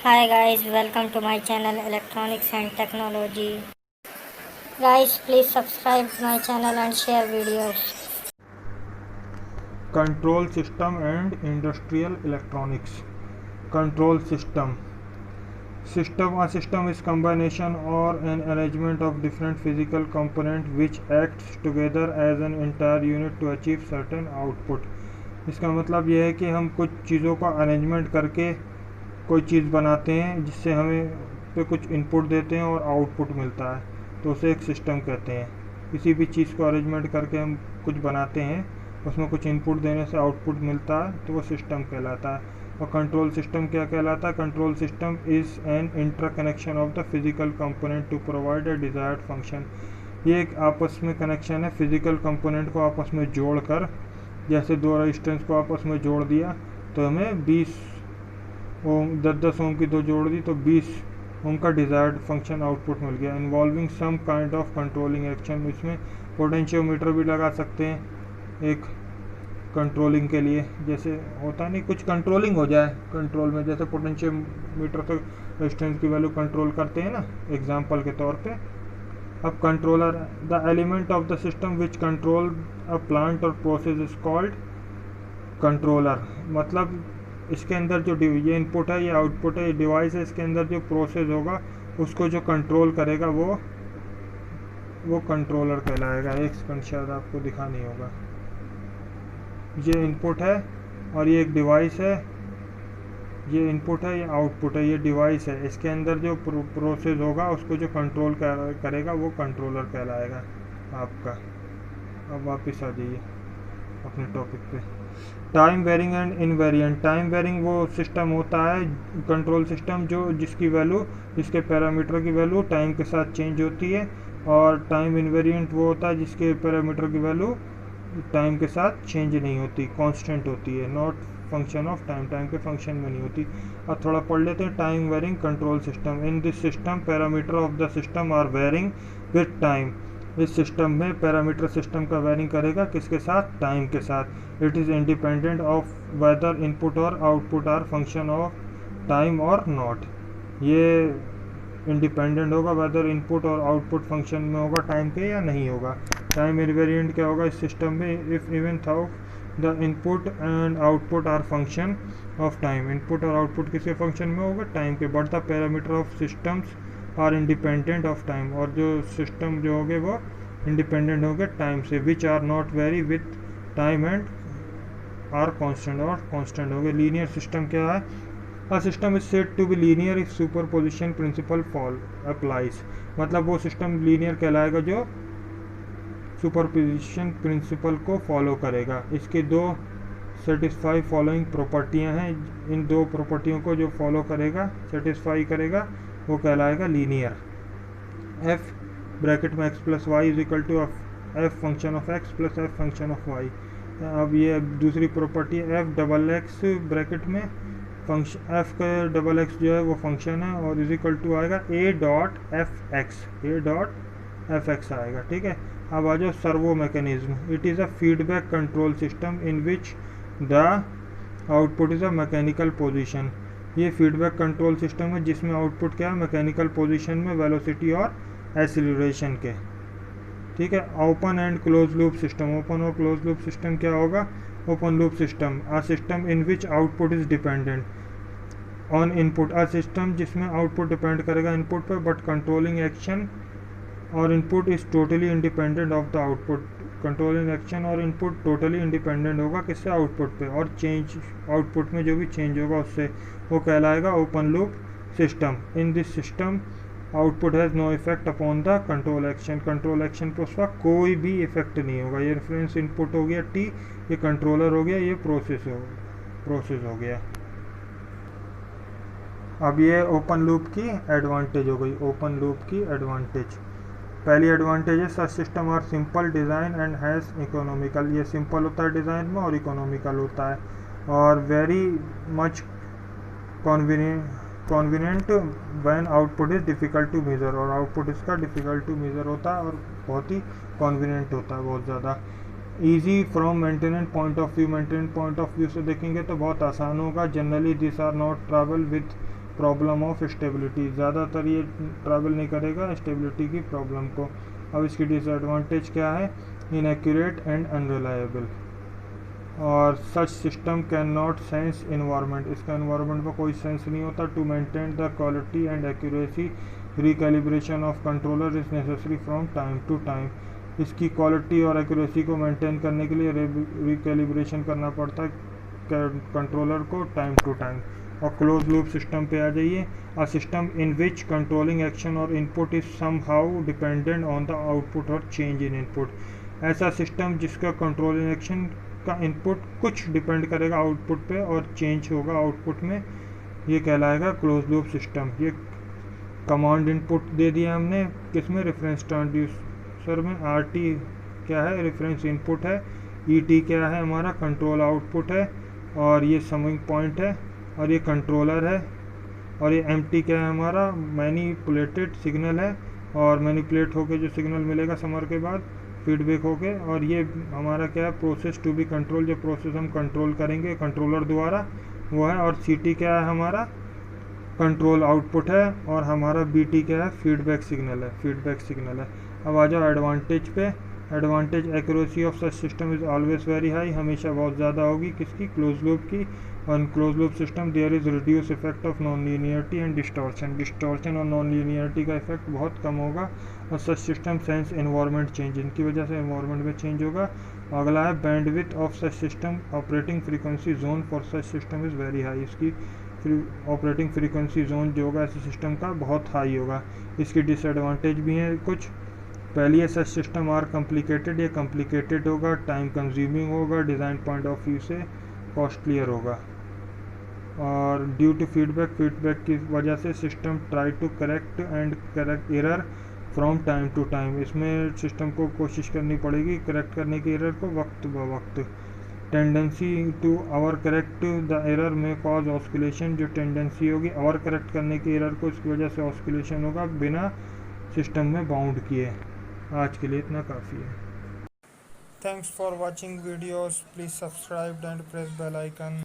Hi guys, welcome to my channel Electronics and Technology. Guys, please subscribe my channel and share videos. Control system and industrial electronics. Control system. A system is combination or an arrangement of different physical components which acts together as an entire unit to achieve certain output. इसका मतलब यह है कि हम कुछ चीज़ों का arrangement करके कोई चीज़ बनाते हैं जिससे हमें पे कुछ इनपुट देते हैं और आउटपुट मिलता है, तो उसे एक सिस्टम कहते हैं। किसी भी चीज़ को अरेंजमेंट करके हम कुछ बनाते हैं, उसमें कुछ इनपुट देने से आउटपुट मिलता है, तो वो सिस्टम कहलाता है। और कंट्रोल सिस्टम क्या कहलाता है? Control system is an interconnection of the physical component to provide a desired function. ये एक आपस में कनेक्शन है फिजिकल कंपोनेंट को आपस में जोड़कर। जैसे दो रेजिस्टेंस को आपस में जोड़ दिया तो हमें 20 ओम 10 ओम की दो जोड़ दी तो 20 ओम का डिज़ायर्ड फंक्शन आउटपुट मिल गया। Involving some kind of controlling action. इसमें पोटेंशियोमीटर भी लगा सकते हैं एक कंट्रोलिंग के लिए, जैसे होता नहीं कुछ कंट्रोलिंग हो जाए कंट्रोल में, जैसे पोटेंशियोमीटर से रेजिस्टेंस की वैल्यू कंट्रोल करते हैं ना, एग्जांपल के तौर पे। अब controller, the element of the system which control a plant और प्रोसेस इज कॉल्ड कंट्रोलर। मतलब इसके अंदर जो ये इनपुट है, ये आउटपुट है, ये डिवाइस है, इसके अंदर जो प्रोसेस होगा उसको जो कंट्रोल करेगा वो कंट्रोलर कहलाएगा। एक सेकंड, शायद आपको दिखा नहीं होगा, ये इनपुट है और ये एक डिवाइस है, ये इनपुट है, ये आउटपुट है, ये डिवाइस है। इसके अंदर जो प्रोसेस होगा उसको जो कंट्रोल करेगा वो कंट्रोलर कहलाएगा आपका। अब वापस आ जाइए अपने टॉपिक पे। Time varying and invariant. Time varying वो सिस्टम होता है कंट्रोल सिस्टम जिसकी वैल्यू, जिसके पैरामीटर की वैल्यू टाइम के साथ चेंज होती है, और टाइम इनवेरिएंट वो होता है जिसके पैरामीटर की वैल्यू टाइम के साथ चेंज नहीं होती, कांस्टेंट होती है, not function of time, time के फंक्शन में नहीं होती। अब थोड़ा पढ़ लेते हैं। Time varying control system. In this system parameter of the system are varying with time. इस सिस्टम में पैरामीटर सिस्टम का वेरिंग करेगा किसके साथ? टाइम के साथ। It is independent of whether input और output are function of time और नॉट। ये इंडिपेंडेंट होगा वेदर इनपुट और आउटपुट फंक्शन में होगा टाइम के या नहीं होगा। टाइम इनवेरिएंट क्या होगा इस सिस्टम में? If even though the input and output are function of time. Input और आउटपुट किसके फंक्शन में होगा? टाइम के। But the parameter of systems are independent of time. और जो सिस्टम जो होंगे वो इंडिपेंडेंट होंगे टाइम से। Which are not vary with time and are constant, और कॉन्स्टेंट होंगे। लीनियर सिस्टम क्या है? A system is said to be linear if superposition principle full applies. मतलब वो सिस्टम लीनियर कहलाएगा जो सुपरपोजिशन प्रिंसिपल को फॉलो करेगा। इसके दो सेटिस्फाई फॉलोइंग प्रॉपर्टियां हैं। इन दो प्रॉपर्टियों को जो फॉलो करेगा, सेटिस्फाई करेगा, वो कहलाएगा लीनियर। एफ ब्रैकेट में X plus Y is equal to F function of X plus F function of Y. अब ये दूसरी प्रॉपर्टी है। एफ डबल एक्स ब्रैकेट में फंक्शन एफ का डबल एक्स जो है वो फंक्शन है, और इज इक्वल टू आएगा ए डॉट एफ एक्स, ए डॉट एफ एक्स आएगा। ठीक है। अब आ जाओ servo mechanism. It is a feedback control system in which the output is a mechanical position. ये फीडबैक कंट्रोल सिस्टम है जिसमें आउटपुट क्या है? मैकेनिकल पोजिशन में वेलोसिटी और एक्सीलरेशन के। ठीक है। Open and close loop system. Open और क्लोज लूप सिस्टम क्या होगा? Open loop system, a system in which output is dependent on input. A system जिसमें आउटपुट डिपेंड करेगा इनपुट पर, बट कंट्रोलिंग एक्शन और input is totally independent of the output. Controlling action और input totally independent होगा किससे? Output पे, और change output में जो भी चेंज होगा उससे, वो कहलाएगा open loop system. In this system output has no effect upon the control action. Control action पर उसका कोई भी इफेक्ट नहीं होगा। ये रेफरेंस इनपुट हो गया टी, ये कंट्रोलर हो गया, ये प्रोसेस हो गया। अब ये ओपन लूप की एडवांटेज हो गई। ओपन लूप की एडवांटेज, पहली एडवांटेज है such system are simple design and has economical. ये सिंपल होता है डिज़ाइन में और इकोनॉमिकल होता है, और very much convenient when output is difficult to measure. और आउटपुट इसका डिफ़िकल्ट टू मेज़र होता है और बहुत ही कॉन्वीनियंट होता है, बहुत ज़्यादा। Easy from maintenance point of view. Maintenance point of view से देखेंगे तो बहुत आसान होगा। Generally this are not travel with problem of stability, ज़्यादातर ये ट्रैवल नहीं करेगा स्टेबिलिटी की प्रॉब्लम को। अब इसकी डिसएडवांटेज क्या है, इनएक्यूरेट एंड अनरिलायबल, और such system can not sense environment, इसका इन्वायरमेंट में कोई सेंस नहीं होता। To maintain the quality and accuracy recalibration of controller is necessary from time to time, इसकी क्वालिटी और एक्यूरेसी को मेंटेन करने के लिए रिकैलिब्रेशन करना पड़ता है कंट्रोलर को टाइम टू टाइम। और क्लोज लूप सिस्टम पे आ जाइए, a system in which controlling action और input is somehow dependent on the output और चेंज इन इनपुट, ऐसा सिस्टम जिसका कंट्रोलिंग एक्शन का इनपुट कुछ डिपेंड करेगा आउटपुट पे और चेंज होगा आउटपुट में, ये कहलाएगा क्लोज लूप सिस्टम। ये कमांड इनपुट दे दिया हमने किसमें, रेफरेंस ट्रांसड्यूसर में। आरटी क्या है, रेफरेंस इनपुट है। ईटी क्या है, हमारा कंट्रोल आउटपुट है। और ये समिंग पॉइंट है, और ये कंट्रोलर है। और ये एमटी क्या है, हमारा मैनिपुलेटेड सिग्नल है, और मैनिपुलेट होके जो सिग्नल मिलेगा समर के बाद फीडबैक होके। और ये हमारा क्या है, प्रोसेस टू बी कंट्रोल, जो प्रोसेस हम कंट्रोल करेंगे कंट्रोलर द्वारा वो है। और सीटी क्या है, हमारा कंट्रोल आउटपुट है। और हमारा बीटी क्या है, फीडबैक सिग्नल है, फीडबैक सिग्नल है। अब आ जाओ एडवांटेज पे। Advantage, accuracy of such system is always very high, हमेशा बहुत ज़्यादा होगी किसकी, क्लोज लूप की। और close loop system there is reduce effect of non linearity and distortion, distortion और नॉन लीनियरिटी का इफेक्ट बहुत कम होगा। और such system sense environment change, इनकी वजह से एनवायरनमेंट में चेंज होगा। अगला है bandwidth of such system, operating frequency zone for such system is very high, इसकी ऑपरेटिंग फ्रीक्वेंसी जोन जो होगा ऐसे सिस्टम का बहुत हाई होगा। इसकी डिसएडवांटेज भी हैं कुछ। पहली है सच सिस्टम आर कॉम्प्लिकेटेड, ये कॉम्प्लिकेटेड होगा, टाइम कंज्यूमिंग होगा, डिज़ाइन पॉइंट ऑफ व्यू से कॉस्टलियर होगा। और ड्यू टू फीडबैक की वजह से system try to correct error from time to time, इसमें सिस्टम को कोशिश करनी पड़ेगी करेक्ट करने की एरर को वक्त ब वक्त। Tendency to over correct the error में कॉज ऑस्किलेशन, जो टेंडेंसी होगी ओवर करेक्ट करने की एरर को, इसकी वजह से ऑस्किलेशन होगा बिना सिस्टम में बाउंड किए। आज के लिए इतना काफ़ी है। Thanks for watching videos, please subscribe and press bell icon.